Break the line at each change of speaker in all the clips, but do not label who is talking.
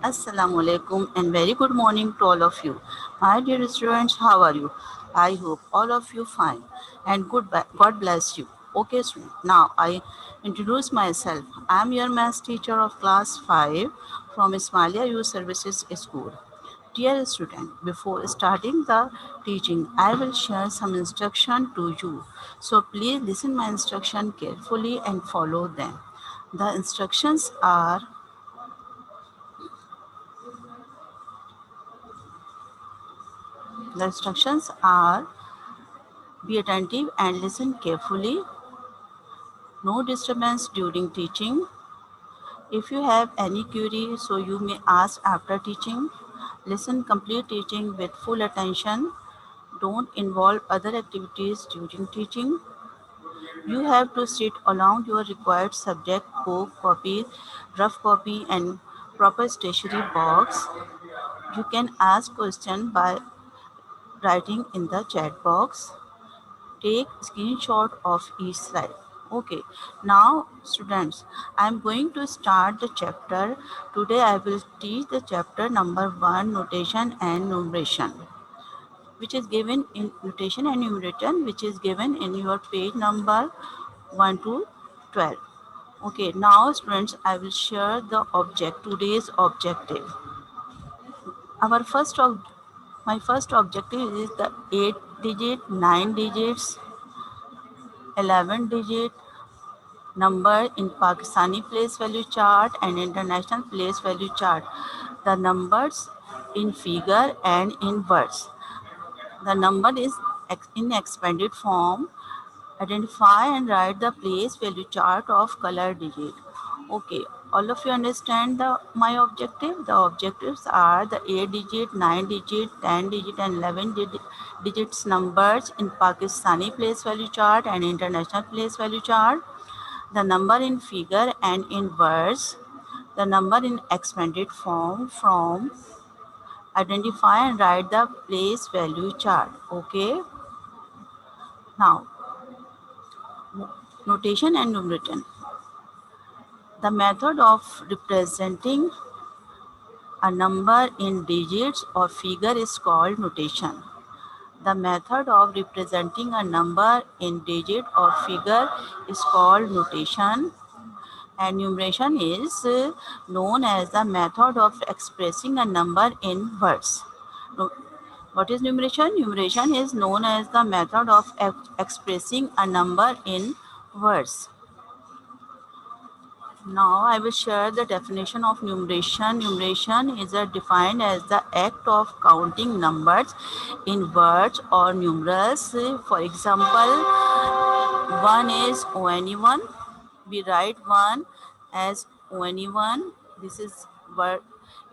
Assalamu alaikum and very good morning to all of you. My dear students, how are you? I hope all of you fine and God bless you. Okay, student. Now I introduce myself. I am your maths teacher of class 5 from Ismailia Youth Services School. Dear student, before starting the teaching, I will share some instruction to you. So please listen my instruction carefully and follow them. The instructions are The instructions are be attentive and listen carefully. No disturbance during teaching. If you have any query, so you may ask after teaching. Listen complete teaching with full attention. Don't involve other activities during teaching. You have to sit along your required subject book, copy, rough copy and proper stationery box. You can ask question by writing in the chat box. Take screenshot of each slide. Okay, now students, I am going to start the chapter. Today I will teach the chapter number 1, notation and numeration, which is given in notation and numeration, which is given in your page number 1 to 12. Okay, now students, I will share the today's objective. Our my first objective is the 8 digit, 9 digits, 11 digit number in Pakistani place value chart and international place value chart. The numbers in figure and in words. The number is in expanded form. Identify and write the place value chart of color digit. Okay, all of you understand my objective? The objectives are the 8 digit, 9 digit, 10 digit and 11 digits numbers in Pakistani place value chart and international place value chart, the number in figure and in words, the number in expanded form from identify and write the place value chart. Okay, now notation and numeration. The method of representing a number in digits or figure is called notation. The method of representing a number in digit or figure is called notation. And numeration is known as the method of expressing a number in words. What is numeration? Numeration is known as the method of expressing a number in words. Now I will share the definition of numeration. Numeration is defined as the act of counting numbers in words or numerals. For example, 1 is ONE1. We write 1 as ONE1. This is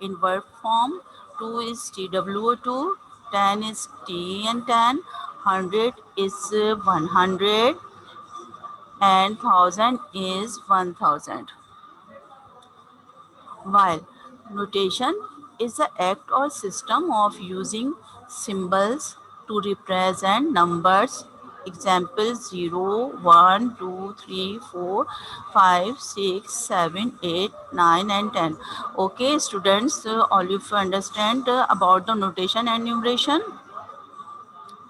in verb form. 2 is TWO2. 10 is TN10. 100 is 100. And 1000 is 1000. While notation is the act or system of using symbols to represent numbers. Example 0, 1, 2, 3, 4, 5, 6, 7, 8, 9 and 10. Okay students, all of you understand about the notation and numeration?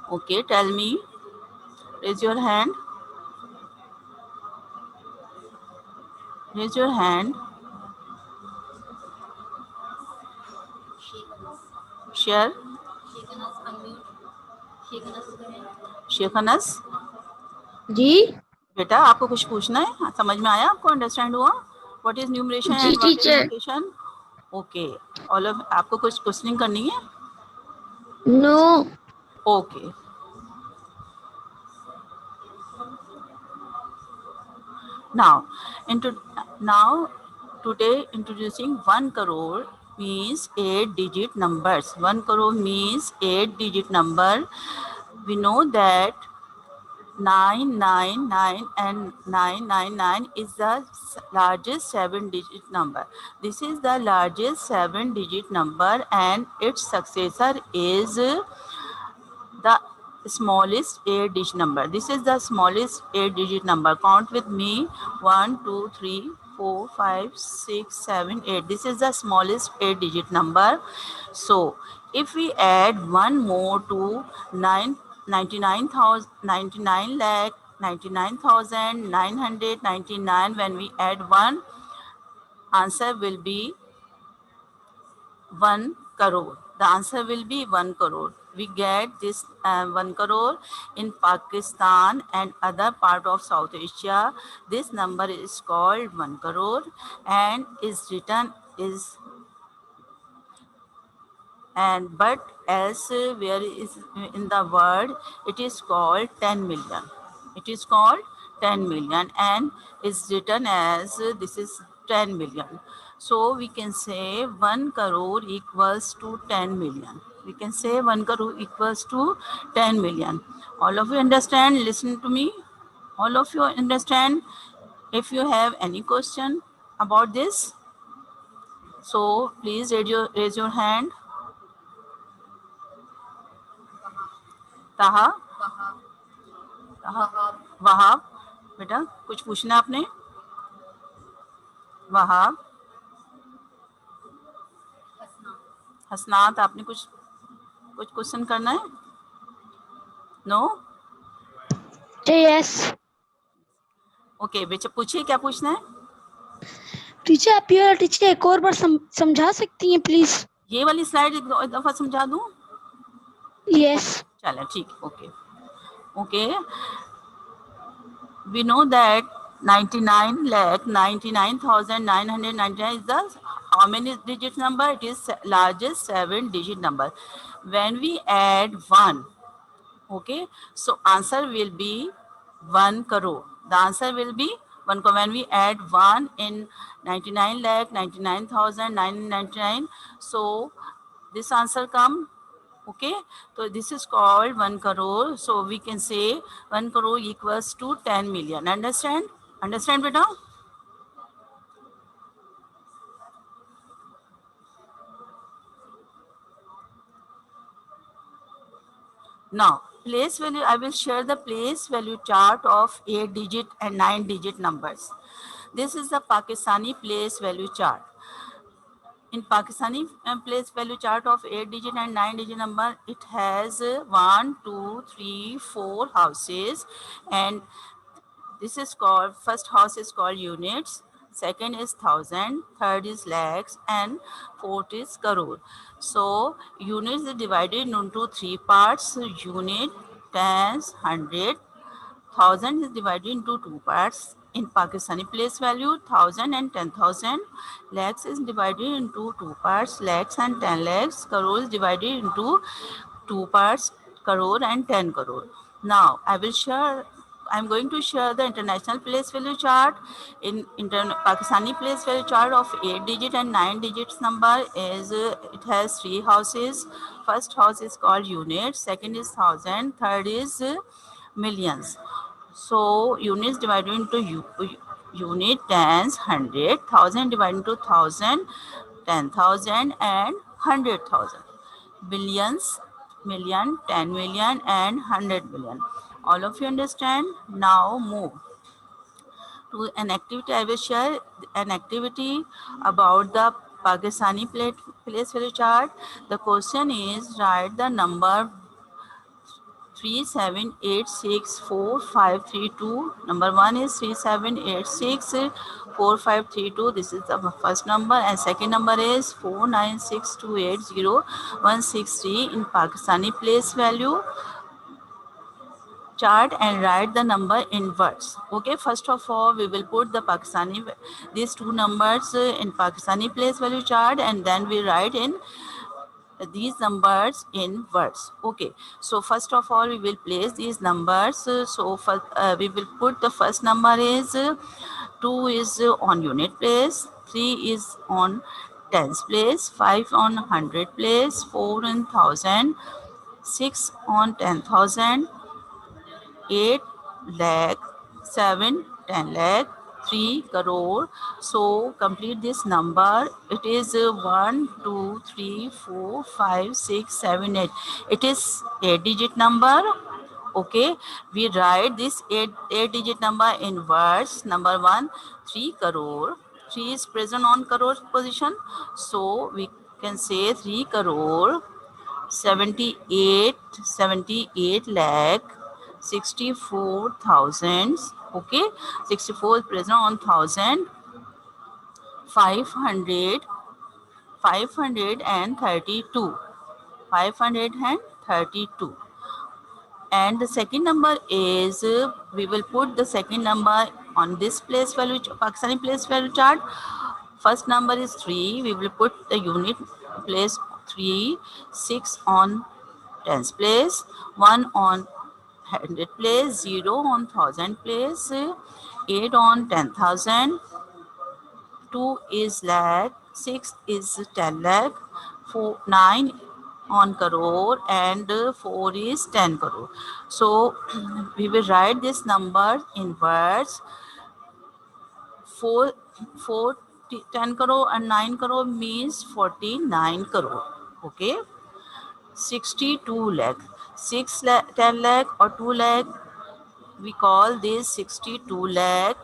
Okay, tell me. Raise your hand. Raise your hand. Share. शेखनस
जी
बेटा आपको कुछ पूछना है? समझ में आया आपको? Understand हुआ? व्हाट इज न्यूमरेशन
जी
and what is
teacher
notation? Okay, all of आपको कुछ क्वेश्चनिंग करनी है?
No
okay, now now today introducing 1 crore means 8 digit numbers. 1 crore means 8 digit number. We know that 999 and 999 is the largest 7-digit number. This is the largest 7-digit number and its successor is the smallest 8-digit number. This is the smallest 8-digit number. Count with me. 1, 2, 3, 4, 5, 6, 7, 8. This is the smallest 8-digit number. So if we add one more to 99,000, 99 lakh 99,999, when we add one, answer will be 1 crore. The answer will be 1 crore. We get this 1 crore in Pakistan and other part of South Asia. This number is called 1 crore and is written is and but as where is in the word, it is called 10 million. It is called 10 million and is written as this is 10 million. So we can say 1 crore equals to 10 million. We can say 1 crore equals to 10 million. All of you understand? Listen to me. All of you understand? If you have any question about this, so please raise your hand. Taha, Wahab, बेटा कुछ पूछना आपने? वहाब, हसनात, आपने कुछ कुछ question करना है? No?
Yes
okay बेटा, पूछिए क्या पूछना है?
टीचर, आप ये टीचर एक और बार समझा सकती हैं प्लीज?
ये वाली स्लाइड एक दफा समझा दूं?
यस
चलो ठीक, okay okay. We know that 99 lakh 99,999 is the how many digit number? It is largest 7-digit number. When we add 1, okay, so answer will be 1 crore. The answer will be 1 crore. When we add 1 in 99 lakh 99,999, so this answer come. Okay, so this is called 1 crore. So we can say 1 crore equals to 10 million. Understand? Understand, beta? Now, place value, I will share the place value chart of 8-digit and 9-digit numbers. This is the Pakistani place value chart. In Pakistani place value chart of 8-digit and 9-digit number, it has 1, 2, 3, 4 houses, and this is called, first house is called units, second is thousand, third is lakhs, and fourth is crore. So units is divided into 3 parts: unit, tens, hundred. Thousand is divided into 2 parts. In Pakistani place value, 1,000 and 10,000. Lakhs is divided into 2 parts, lakhs and 10 lakhs. Crore is divided into 2 parts, crore and 10 crore. Now I'm going to share the international place value chart. In Pakistani place value chart of 8-digit and 9-digits number is it has 3 houses. First house is called unit, second is thousand, third is millions. So units divided into unit, tens, hundred, thousand divided into thousand, 10,000 and 100,000. Billions, million, 10 million and 100 million. All of you understand? Now move to an activity. I will share an activity about the Pakistani place value chart. The question is write the number 37864532. Number 1 is 37864532. This is the first number, and second number is 496280163 in Pakistani place value chart, and write the number in words. Okay, first of all we will put the Pakistani these two numbers in Pakistani place value chart, and then we write in these numbers in words. Okay, so first of all we will place these numbers. So first, we will put the first number is 2 is on unit place, 3 is on tens place, 5 on hundred place, 4 on thousand, 6 on 10,000, 8 lakh, 7 10 lakh, 3 crore. So complete this number. It is 1, 2, 3, 4, 5, 6, 7, 8. It is 8-digit number. Okay, we write this 8-digit number in words. Number 1, 3 crore. 3 is present on crore position. So we can say 3 crore 78 lakh 64,000. Okay, 64 is present on 1000. 500 532 532. And the second number is we will put the second number on this place value Pakistani place value chart. First number is 3. We will put the unit place 3, 6 on tens place, 1 on 100 place, 0 on 1000 place, 8 on 10,000, 2 is lakh, 6 is 10 lakh, 4, 9 on crore, and 4 is 10 crore. So we will write this number in words. 4, 4, 10 crore and 9 crore means 49 crore. Okay. 62 lakh. 6 lakh, 10 lakh or 2 lakh, we call this 62 lakh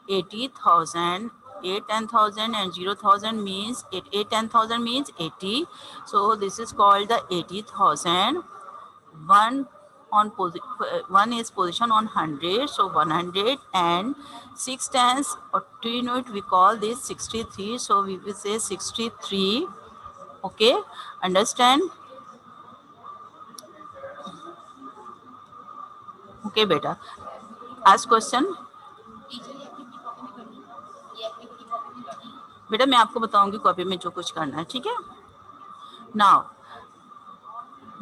80,000. 8 10,000 and 0,000 means 8 10,000 means 80. So this is called the 80,000. One on one is position on 100, so 100, and 6 tens or 2 unit we call this 63, so we will say 63. Okay, understand? Okay beta, ask question. बेटा मैं आपको बताऊंगी copy में जो कुछ करना है, ठीक है? Now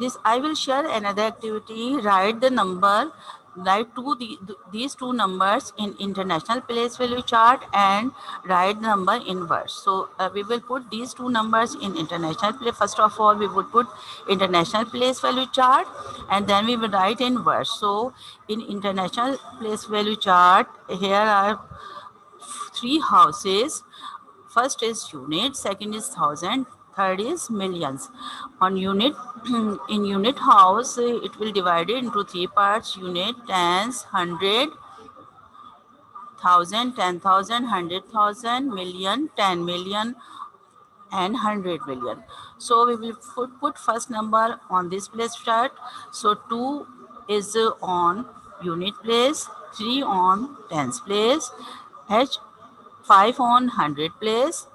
this I will share another activity. Write the number, write these two numbers in international place value chart and write the number in verse. So we will put these two numbers in international place. First of all, we would put international place value chart, and then we will write in verse. So in international place value chart, here are 3 houses. First is unit, second is thousand, third is millions. On unit, in unit house, it will divide it into 3 parts: unit, tens, 100, 1000, 10,000, 100,000, million, 10 million, and 100 million. So we will put first number on this place chart. So 2 is on unit place, 3 on tens place, H 5 on 100 place,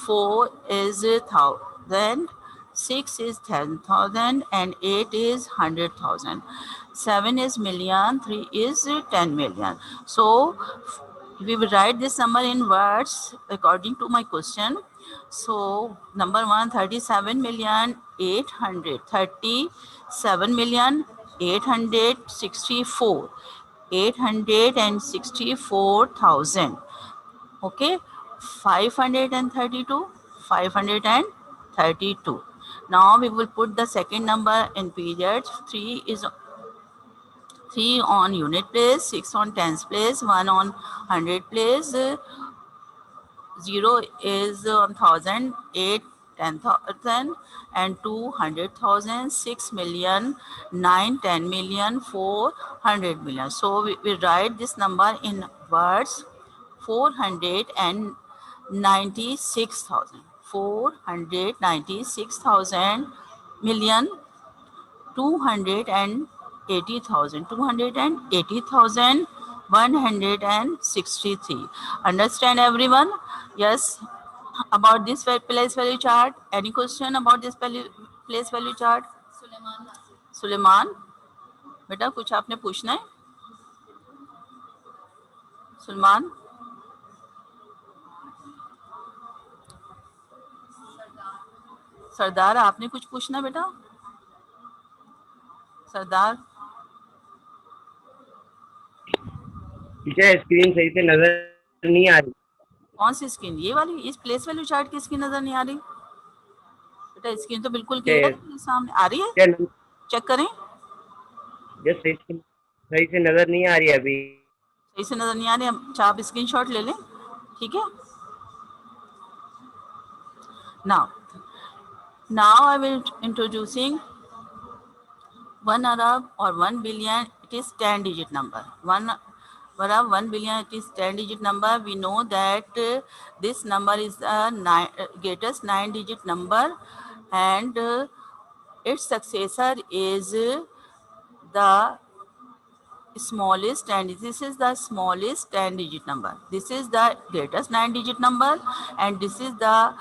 4 is 1000, 6 is 10,000, and 8 is 100,000. 7 is million, 3 is 10 million. So we will write this number in words according to my question. So number 1, 37,864, 864,000. Okay, 532, 532. Now we will put the second number in periods. 3 is 3 on unit place, 6 on tens place, 1 on 100 place, 0 is 1000, 8 10,000, and 200,000, 6 million, 9 10 million, 400 million. So we write this number in words. 496,000, 496,000 million, 280,000, 280,000, 163. Understand everyone? Yes. About this place value chart, any question about this place value chart? Suleman, बेटा कुछ आपने पूछना है? सुलेमान, सरदार आपने कुछ पूछना बेटा? सरदार,
teacher screen सही से नजर नहीं आ रही।
कौन सी स्क्रीन? ये वाली? इस प्लेस वैल्यू चार्ट की स्क्रीन नजर नहीं आ रही बेटा? स्क्रीन तो बिल्कुल क्लियर है, सामने आ रही है, चेक करें।
सही से नजर नहीं आ रही अभी।
सही से नजर नहीं आ रही, अच्छा आप स्क्रीनशॉट ले लें, ठीक है? Now I will introducing 1 Arab or 1 billion. It is 10 digit number. 1 1 Arab 1 billion, it is 10 digit number. We know that this number is a greatest 9 digit number, and its successor is the smallest, and this is the smallest 10 digit number. This is the greatest 9 digit number, and this is the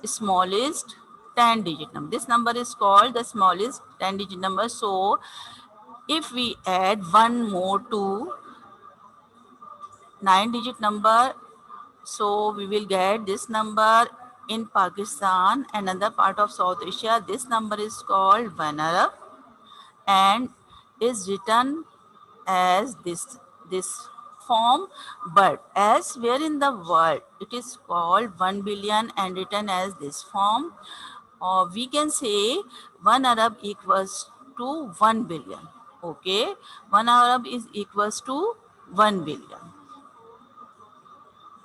smallest 10 digit number. This number is called the smallest 10 digit number. So if we add one more to 9 digit number, so we will get this number. In Pakistan, another part of South Asia, this number is called 1 Arab and is written as this form, but as where in the world it is called 1 billion and written as this form, or we can say 1 Arab equals to 1 billion. Okay, 1 Arab is equals to 1 billion.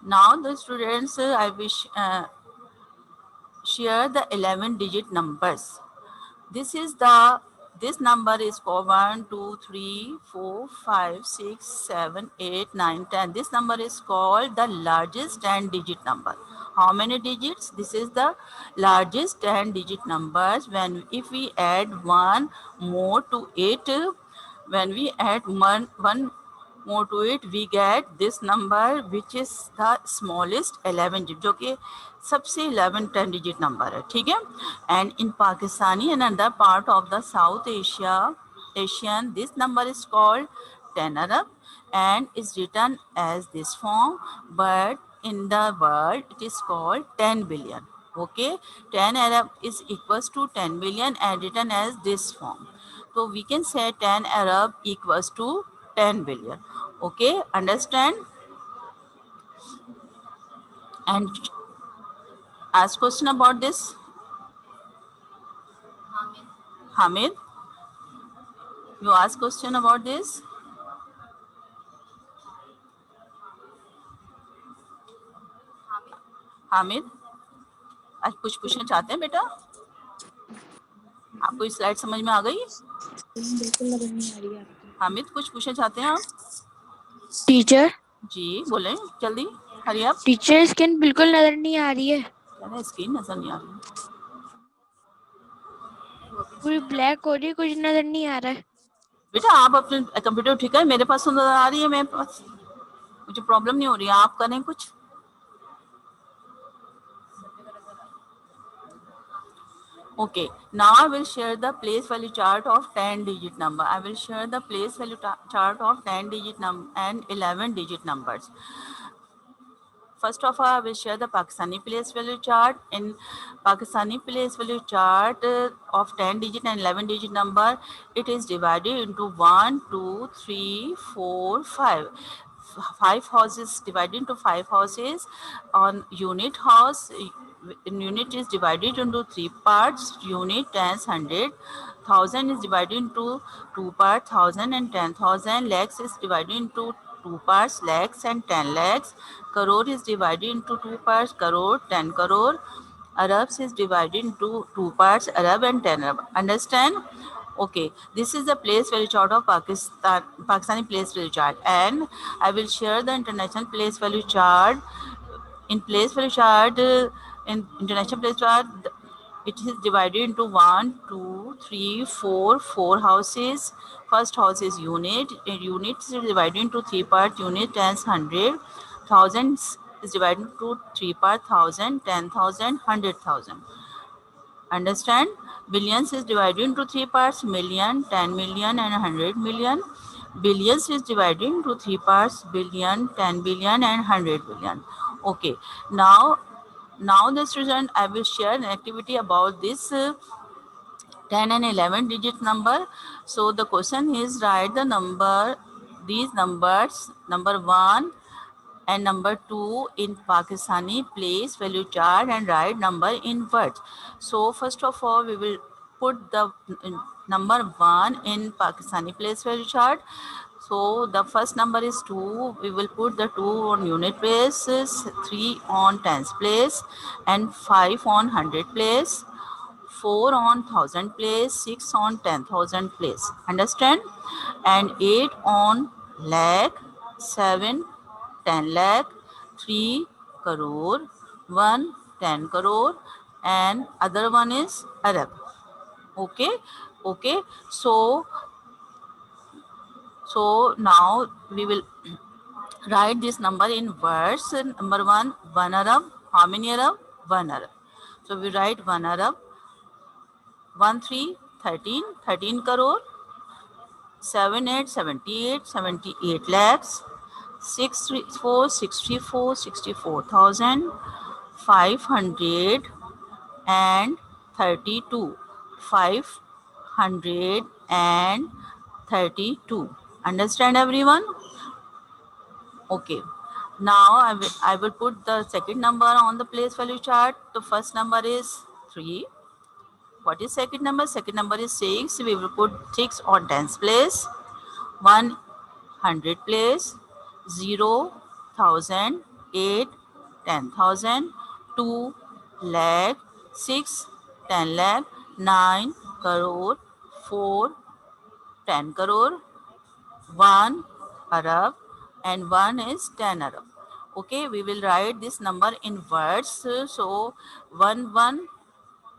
Now the students, I wish share the 11 digit numbers. This number is called 1 2 3 4 5 6 7 8 9 10. This number is called the largest 10 digit number. How many digits? This is the largest 10 digit numbers. When if we add one more to it, when we add one more to it, we get this number which is the smallest 11 digit, जो कि सबसे 11 10 digit number है, ठीक है. And in Pakistani and another part of the South Asian, this number is called 10 Arab and is written as this form, but in the world it is called 10 billion. Okay, 10 Arab is equals to 10 billion and written as this form. So we can say 10 Arab equals to 10 billion. Okay, understand? And ask question about this. Hamid, you ask question about this. Hamid, आज कुछ पूछना चाहते हैं बेटा? आपको इस slide समझ में आ गई?
बिल्कुल नजर नहीं आ रही है आपकी।
हामिद, कुछ पूछना चाहते हैं आप?
टीचर
जी बोलें जल्दी, हरी आप.
टीचर स्क्रीन बिल्कुल नजर नहीं आ रही है,
स्क्रीन नजर नहीं आ रही.
पूरी ब्लैक हो रही है, कुछ नजर नहीं आ रहा है।
बेटा आप अपने कंप्यूटर ठीक है, मेरे पास तो नजर आ रही है, मेरे पास मुझे प्रॉब्लम नहीं हो रही है. आप करें कुछ. Okay, now I will share the place value chart of 10 digit number. I will share the place value chart of 10 digit number and 11 digit numbers. First of all, I will share the Pakistani place value chart. In Pakistani place value chart of 10 digit and 11 digit number, it is divided into 1, 2, 3, 4, 5. 5 houses divided into 5 houses. On unit house, unit is divided into 3 parts. Unit, tens, 100. 1000 is divided into 2 parts. 1000 and 10,000. Lakhs is divided into 2 parts, lakhs and 10 lakhs. Crore is divided into 2 parts, crore, 10 crore. Arabs is divided into 2 parts, Arab and 10 Arab. Understand? Okay, this is the place value chart of Pakistani place value chart, and I will share the international place value chart. In place value chart, in international place chart, it is divided into 1, 2, 3, 4, 4 houses. First house is unit. Unit is divided into 3 parts. Unit, tens, 100. Thousands is divided into 3 parts. 1000, 10,000, 100,000. Understand? Billions is divided into 3 parts. Million, 10 million and 100 million. Billions is divided into 3 parts. Billion, 10 billion and 100 billion. Okay. Now the student, I will share an activity about this 10 and 11 digit number. So the question is, write the number, these numbers, number 1 and number 2 in Pakistani place value chart and write number in words. So first of all, we will put the number 1 in Pakistani place value chart. So the first number is 2. We will put the 2 on unit place, 3 on tens place, and 5 on 100 place, 4 on 1000 place, 6 on 10,000 place. Understand? And 8 on lakh, 7 10 lakh, 3 crore, 1 10 crore, and other one is Arab. Okay, okay. So now we will write this number in words. Number 1 Arab. How many Arab? 1 Arab. So we write 1 Arab. 1 3 13, 13 crore. 7 8 78, 78 lakhs. 6 3 4 64, 64,000. 532. 532. Understand everyone? Okay. Now I will put the second number on the place value chart. The first number is 3. What is second number? Second number is 6. We will put 6 on tens place. 100 place. 0, 1000, 8, 10,000, 2 lakh, 6, 10 lakh, 9 crore, 4, 10 crore, 1 Arab, and 1 is 10 Arab. Okay, we will write this number in words. So 1 1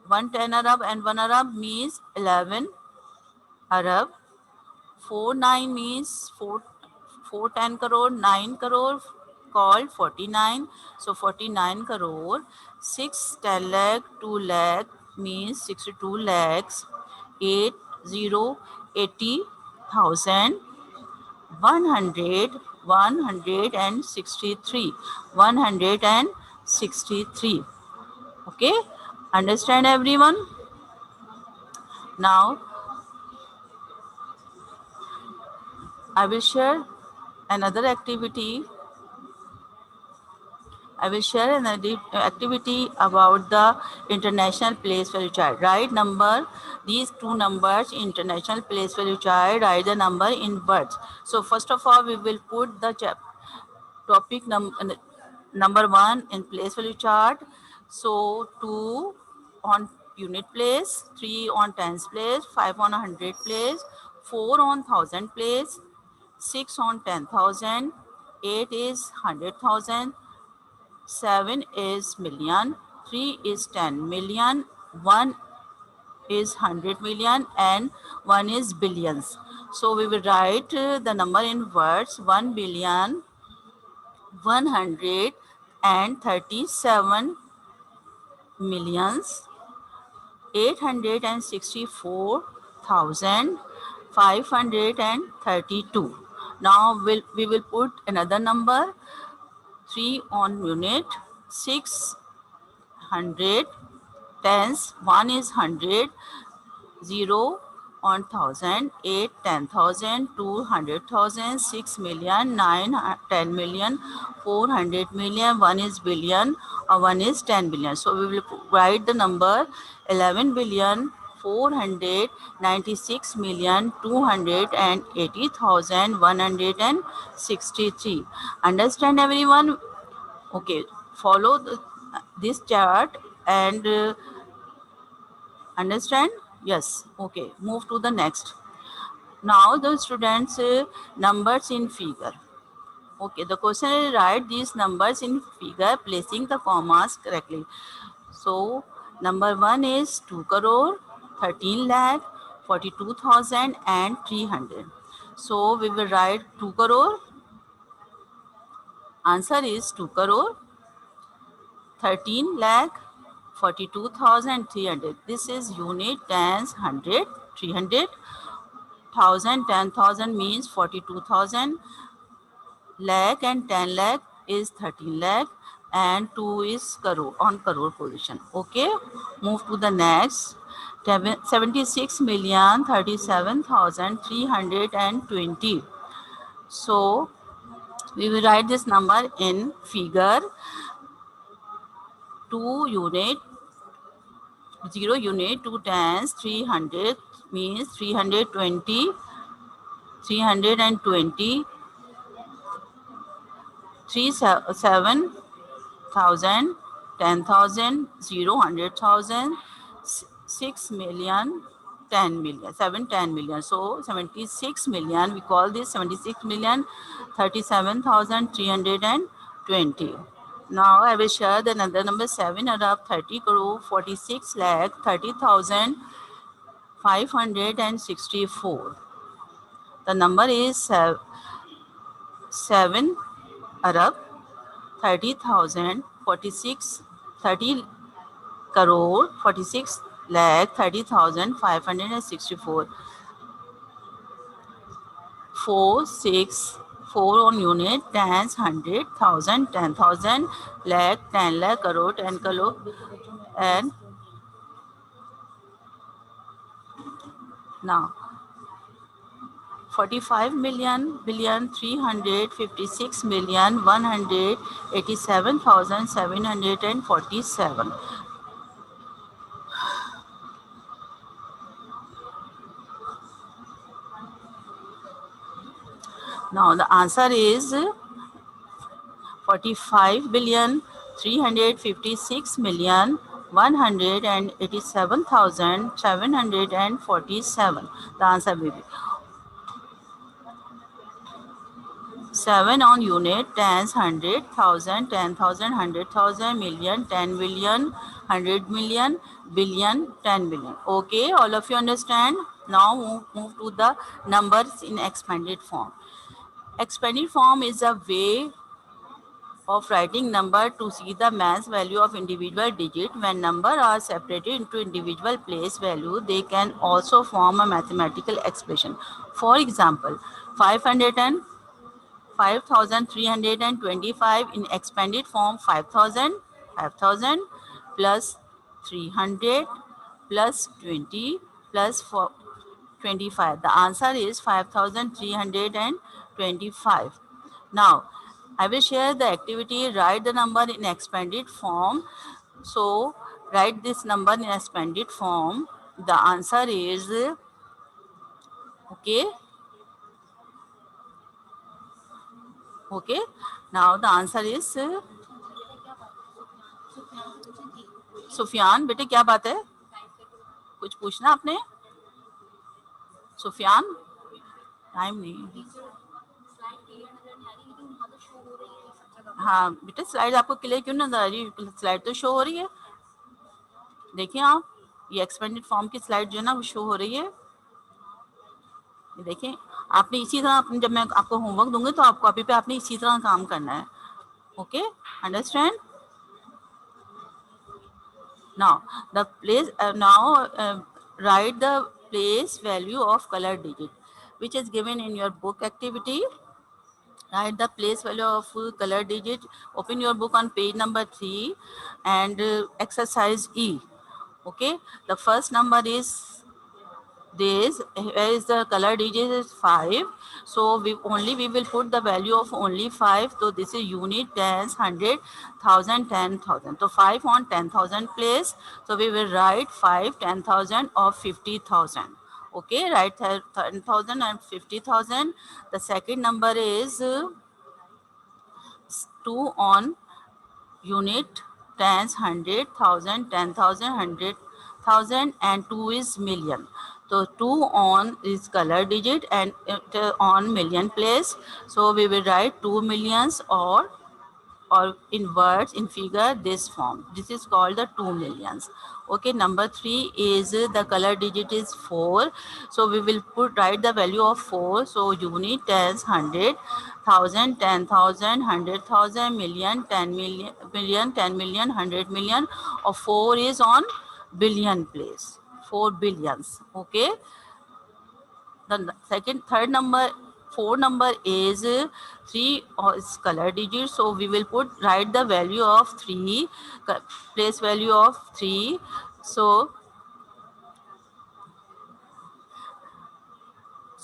1 10 Arab and 1 Arab means 11 Arab. 4 9 means 4 10 crore, 9 crore called 49. So 49 crore. 6 10 lakh, 2 lakh means 62 lakhs. 8 0 80,000. 100 163. 163. Okay, understand everyone? Now I will share another activity. I will share an activity about the international place value chart. Write number, these two numbers, international place value chart, write the number in words. So first of all, we will put the topic number 1 in place value chart. So 2 on unit place, 3 on tens place, 5 on 100 place, 4 on 1000 place, 6 on 10,000, 8 is 100,000, 7 is million, 3 is 10 million, 1 is 100 million, and 1 is billions. So we will write the number in words. 1 billion 137 millions 864,532. Now we will put another number. 3 on unit, 600 tens, 1 is 100, 0 on 1000, 8 10,000, 2 100,000, 6 million, 9 10 million, 400 million, 1 is billion, or 1 is 10 billion. So we will write the number 11 billion 496,280,163. Understand everyone? Okay, follow this chart and understand? Yes. Okay, move to the next. Now the students numbers in figure. Okay, the question is write these numbers in figure placing the commas correctly. So number 1 is 2 crore, 13 lakh, 42,000 and 300. So we will write 2 crore. Answer is 2 crore, 13 lakh, 42,300. This is unit, tens, 100, 300. 1000, 10,000 means 42,000. Lakh and 10 lakh is 13 lakh, and 2 is crore, on crore position. Okay, move to the next. 76,037,320. So we will write this number in figure. 2 unit, 0 unit, 2 tens, 300 means 320, 320, 7,000, 10,000, 0, 100,000, 6 million, 10 million, 10 million. So 76 million, we call this 76 million 37,320. Now I will share the another number 7 Arab 30 crore 46 lakh 30,564. The number is 7 Arab 30,000 46 30 crore 46 lakh 30,564. 4 6 4 on unit, tens, 100,000, 10,000, lakh, 10 lakh, crore, 10 crore, and now 45 million billion 356 million 187,747. Now the answer is 45 billion 356 million 187,747. The answer will be 7 on unit, tens, 100,000, 10,000, 100,000, million, 10 million, 100 million, billion, 10 billion. Okay, all of you understand? Now move to the numbers in expanded form. Expanded form is a way of writing number to see the mass value of individual digit. When number are separated into individual place value, they can also form a mathematical expression. For example, 5,325 in expanded form, 5,000 plus 300 plus 20 plus 25. The answer is 5,325. Now, I will share the activity. Write the number in expanded form. So, write this number in expanded form. The answer is, okay. Okay. Now, the answer is, Sufiyan बेटे क्या बात है, कुछ पूछना आपने? Sufiyan, time नहीं। हाँ बेटे, स्लाइड आपको क्लियर क्यों नजर आ रही? स्लाइड तो शो हो रही है, देखिए आप, ये एक्सपेंडेड फॉर्म की स्लाइड जो है ना वो शो हो रही है, ये देखें। आपने इसी तरह, अपने जब मैं आपको होमवर्क दूंगी तो आप कॉपी पे आपने इसी तरह काम करना है। Okay, understand? Now the place write the place value of color digit which is given in your book activity. Write the place value of color digit. Open your book on page number 3 and exercise E. Okay, the first number is this, where is the color digit is 5, so we will put the value of only 5. So this is unit, tens, 100,000, 10,000. So 5 on 10,000 place, so we will write 5 10,000 or 50,000. Okay, write 10,000 and 50,000. The second number is 2 on unit, tens, 100,000, 10,000, 100,000, and 2 is million. So 2 on is color digit and on million place. So we will write 2 millions or in words, in figure, this form. This is called the 2 millions. Okay, number 3 is the color digit is 4. So we will write the value of 4. So unit, tens, 100,000, 10,000, 100,000, million, 10 million, 10 million, 100 million, or 4 is on billion place. 4 billions. Okay. The third number, 4 number is 3 is color digit. So we will write the value of 3, place value of 3. So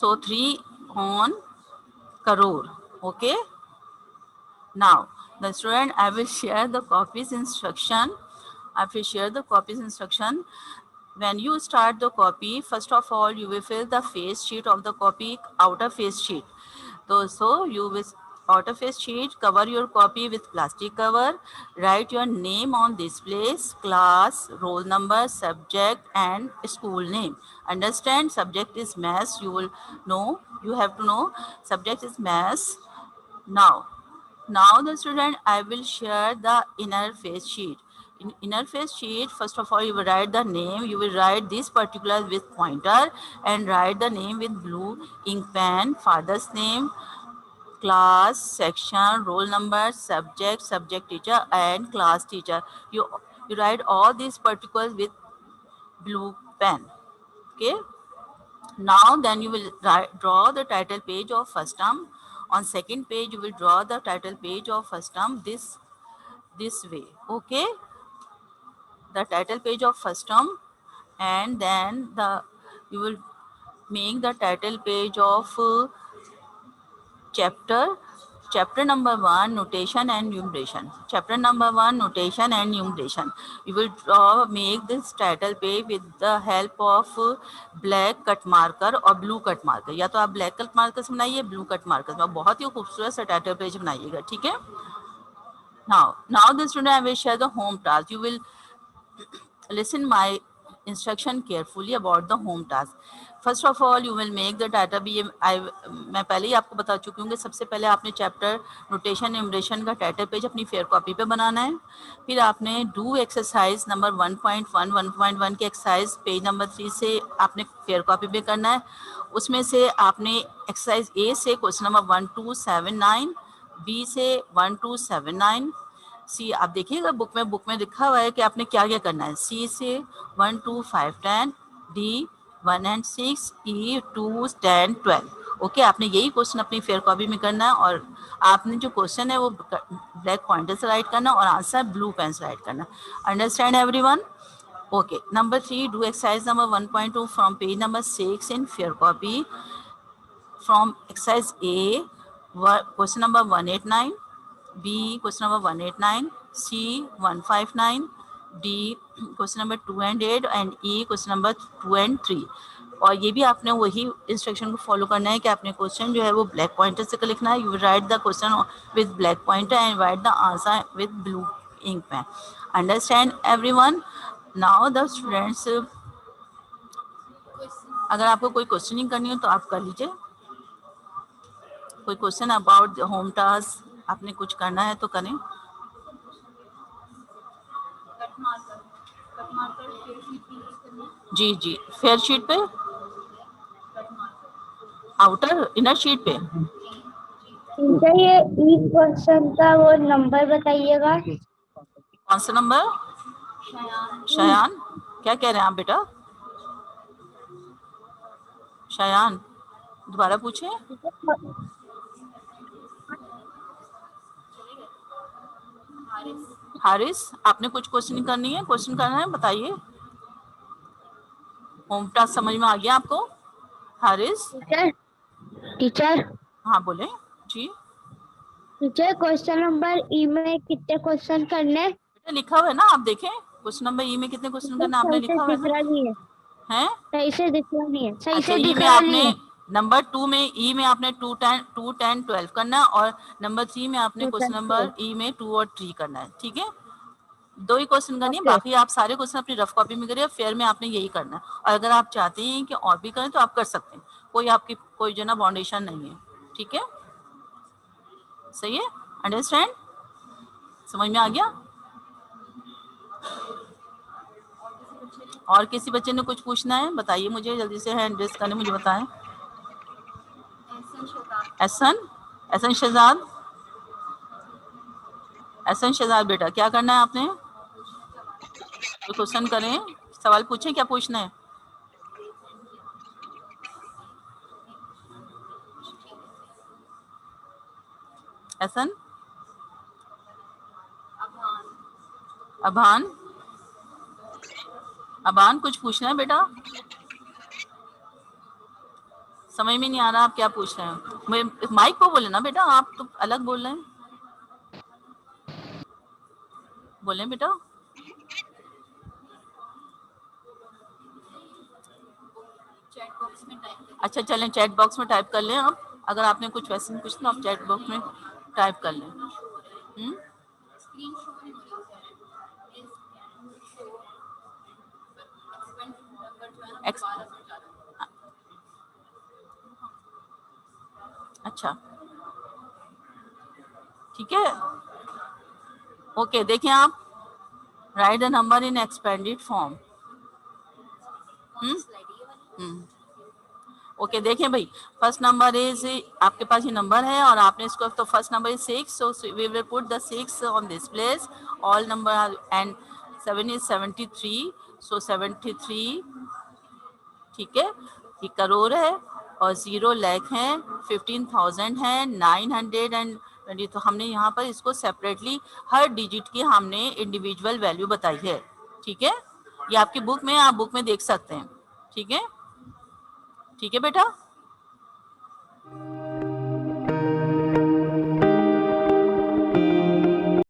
3 on crore. Okay. Now the student, I will share the copies instruction. I will share the copies instruction. When you start the copy, first of all, you will fill the face sheet of the copy, outer face sheet. So you will face sheet, cover your copy with plastic cover. Write your name on this place, class, roll number, subject, and school name. Understand? Subject is maths. You will know. You have to know. Subject is maths. Now the student, I will share the inner face sheet. In inner face sheet, first of all, you will write the name. You will write this particular with pointer and write the name with blue ink pen, father's name, class, section, roll number, subject, subject teacher, and class teacher. You write all these particulars with blue pen. Okay. Now then you will draw the title page of first term. On second page you will draw the title page of first term this way. Okay, the title page of first term, and then you will make the title page of chapter number 1, notation and numeration. Chapter number 1, notation and numeration. You will make this title page with the help of black cut marker or blue cut marker. या तो आप black cut marker से बनाइए, blue cut marker से, बहुत ही खूबसूरत सा title page बनाइएगा. ठीक है. Now the student, I will share the home task. You will listen my instruction carefully about the home task. First of all, you will make the data भी मैं पहले ही आपको बता चुकी हूँ कि सबसे पहले आपने चैप्टर नोटेशन इमरेशन का टाइटल पेज अपनी फेयर कॉपी पे बनाना है. फिर आपने डू एक्सरसाइज नंबर 1.1 के एक्सरसाइज पेज नंबर 3 से आपने फेयर कॉपी पे करना है. उसमें से आपने एक्सरसाइज ए से क्वेश्चन नंबर 1 to 7, बी से 1 to 7, सी आप देखिएगा बुक में लिखा हुआ है कि आपने क्या क्या करना है. सी से 1 to 5, 10, D 1 and 6, E 2, 10, 12. Okay, आपने यही क्वेश्चन अपनी फेयर कॉपी में करना है और आपने जो क्वेश्चन है वो ब्लैक पॉइंटर से राइट करना और आंसर ब्लू पेन से राइट करना. Understand everyone? Okay. Number 3, do exercise number 1.2 from page number 6 in fair copy. From exercise A, question number 189, B, question number 189, C, 159, D, question number 2 and 8, and E, question number 2 and 3. और ये भी आपने वही instruction को follow करना है कि आपने क्वेश्चन जो है वो ब्लैक पॉइंटर से लिखना है. You write the question with black pointer and write the answer with blue ink pen. Understand everyone? Now the students, अगर आपको कोई क्वेश्चनिंग करनी हो तो आप कर लीजिए. कोई क्वेश्चन अबाउट होम टास्क, आपने कुछ करना है तो करें. जी जी, फेयर शीट पे, आउटर इनर शीट पे.
टीचर ये ई क्वेश्चन का वो नंबर बताइएगा.
कौन सा नंबर? शयान, क्या कह रहे हैं आप बेटा? शयान, दोबारा पूछे. हारिस, आपने कुछ क्वेश्चन करनी है, क्वेश्चन करना है, बताइए. होम टास्क समझ में आ गया आपको? हारिस.
टीचर
हाँ बोले जी.
टीचर क्वेश्चन नंबर ई में कितने क्वेश्चन करने?
बेटा लिखा हुआ है ना, आप देखें क्वेश्चन नंबर ई में कितने क्वेश्चन करना आपने लिखा हुआ है ना. हैं?
सही से दिख रहा नहीं है. सही
अच्छा,
से
ई
दिख
में
रहा
आपने
नहीं है.
नंबर 2 में, ई में आपने 2, 10, 12 करना है और नंबर 3 में आपने क्वेश्चन नंबर ई में 2 और 3 करना है. ठीक है, 2 ही क्वेश्चन करनी है, बाकी आप सारे क्वेश्चन अपनी रफ कॉपी में करिए. फेयर में आपने यही करना है और अगर आप चाहते हैं कि और भी करें तो आप कर सकते हैं. कोई आपकी कोई जो ना बाउंडेशन नहीं है. ठीक है, सही है. अंडरस्टैंड? समझ में आ गया? और किसी बच्चे ने कुछ पूछना है बताइए मुझे, जल्दी से हैंड रेस करने मुझे बताएं. एहसन शहजाद, एहसन शहजाद बेटा, क्या करना है आपने? तो क्वेश्चन करें, सवाल पूछें, क्या पूछना है? एहसन, अभान, अभान कुछ पूछना है बेटा? समझ में नहीं आ रहा आप क्या पूछ रहे हैं. माइक पे बोले ना बेटा, आप तो अलग बोल रहे हैं. बोले बेटा. अच्छा चलें, चैट बॉक्स में टाइप कर लें आप. अगर आपने कुछ क्वेश्चन पूछना आप चैट बॉक्स में टाइप कर लें। अच्छा ठीक है, ओके देखिए आप, right the number in expanded form. Okay देखें भाई, फर्स्ट नंबर इज, आपके पास ये नंबर है और आपने इसको, तो first number is 6, so we will put the 6 on this place, all number, and 7 is 73, सो 73, ठीक है, ये करोड़ है, और 0 लाख है, 15,000 है, 920, तो हमने यहाँ पर इसको सेपरेटली हर डिजिट की हमने इंडिविजुअल वैल्यू बताई है, ठीक है, ये आपकी बुक में, आप बुक में देख सकते हैं, ठीक है बेटा।